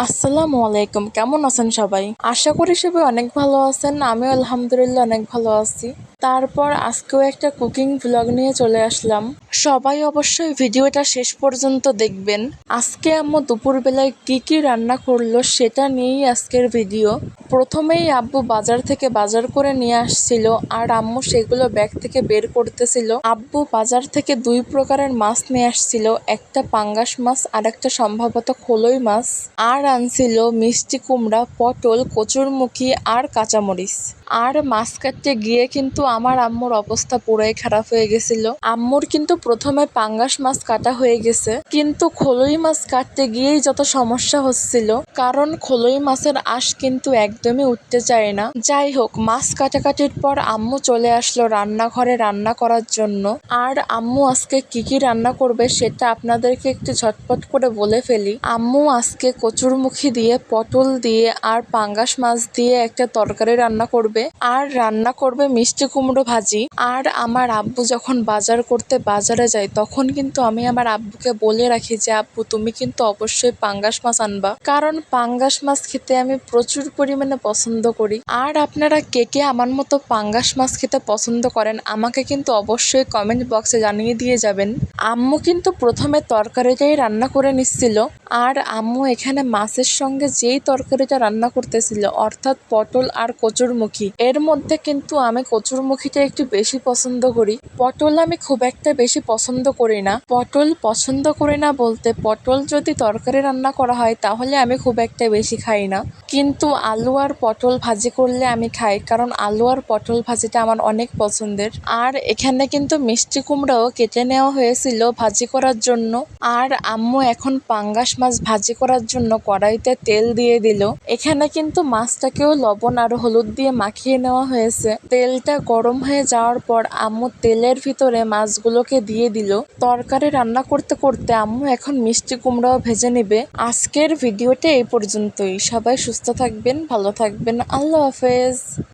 আসসালামু আলাইকুম, কেমন আছেন সবাই? আশা করি সবাই অনেক ভালো আছেন। আমিও আলহামদুলিল্লাহ অনেক ভালো আছি। তারপর আজকেও একটা কুকিং ভ্লগ নিয়ে চলে আসলাম। সবাই অবশ্যই ভিডিওটা শেষ পর্যন্ত দেখবেন। আজকে আম্মু দুপুরবেলায় কি কি রান্না করলো সেটা নিয়েই আজকের ভিডিও। প্রথমেই আব্বু বাজার থেকে বাজার করে নিয়ে আসছিল আর আম্মু সেগুলো ব্যাগ থেকে বের করতেছিল। আব্বু বাজার থেকে দুই প্রকারের মাছ নিয়ে আসছিল, একটা পাঙ্গাস মাছ আর একটা সম্ভবত খোলই মাছ, আর আনছিল মিষ্টি কুমড়া, পটল, কচুরমুখী আর কাঁচামরিচ। আর মাছ কাটতে গিয়ে কিন্তু আমার আম্মুর অবস্থা পুরাই খারাপ হয়ে গেছিল। আম্মুর কিন্তু প্রথমে পাঙ্গাস মাছ কাটা হয়ে গেছে, কিন্তু খোলই মাছ কাটতে গিয়েই যত সমস্যা হচ্ছিল, কারণ খোলই মাছের আঁশ কিন্তু একদমই উঠতে চায় না। যাই হোক, মাছ কাটাকাটির পর আম্মু চলে আসলো রান্নাঘরে রান্না করার জন্য। আর আম্মু আজকে কি কি রান্না করবে সেটা আপনাদেরকে একটু ঝটপট করে বলে ফেলি। আম্মু আজকে কচুরমুখী দিয়ে, পটল দিয়ে আর পাঙ্গাস মাছ দিয়ে একটা তরকারি রান্না করবে, আর রান্না করবে মিষ্টি কুমড়ো ভাজি। আর আমার আব্বু যখন বাজার করতে বাজারে যায় তখন কিন্তু আমি আমার আব্বুকে বলে রাখি যে আব্বু তুমি কিন্তু অবশ্যই পাঙ্গাস মাছ আনবা, কারণ পাঙ্গাস মাছ খেতে আমি প্রচুর পরিমাণে পছন্দ করি। আর আপনারা কে কে আমার মতো পাঙ্গাস মাছ খেতে পছন্দ করেন আমাকে কিন্তু অবশ্যই কমেন্ট বক্সে জানিয়ে দিয়ে যাবেন। আম্মু কিন্তু প্রথমে তরকারিটাই রান্না করে নিচ্ছিল, আর আম্মু এখানে মাছের সঙ্গে যেই তরকারিটা রান্না করতেছিল অর্থাৎ পটল আর কচুরমুখী, এর মধ্যে কিন্তু আমি কচুরমুখীটা একটু বেশি পছন্দ করি। পটল আমি খুব একটা বেশি পছন্দ করি না। পটল পছন্দ করি না বলতে, পটল যদি তরকারি রান্না করা হয় তাহলে আমি খুব একটা বেশি খাই না, কিন্তু আলু আর পটল ভাজি করলে আমি খাই, কারণ আলু আর পটল ভাজিটা আমার অনেক পছন্দের। আর এখানে কিন্তু মিষ্টি কুমড়াও কেটে নেওয়া হয়েছিল ভাজি করার জন্য। আর আম্মু এখন পাঙ্গাস মাছ ভাজি করার জন্য কড়াইতে তেল দিয়ে দিল। এখানে কিন্তু মাছটাকেও লবণ আর হলুদ দিয়ে মাখিয়ে নেওয়া হয়েছে। তেলটা গরম হয়ে যাওয়ার পর আম্মু তেলের ভিতরে মাছগুলোকে দিয়ে দিল। তরকারি রান্না করতে করতে আম্মু এখন মিষ্টি কুমড়াও ভেজে নেবে। আজকের ভিডিওটা এই পর্যন্তই। সবাই সুস্থ থাকবেন, ভালো থাকবেন। আল্লাহ হাফেজ।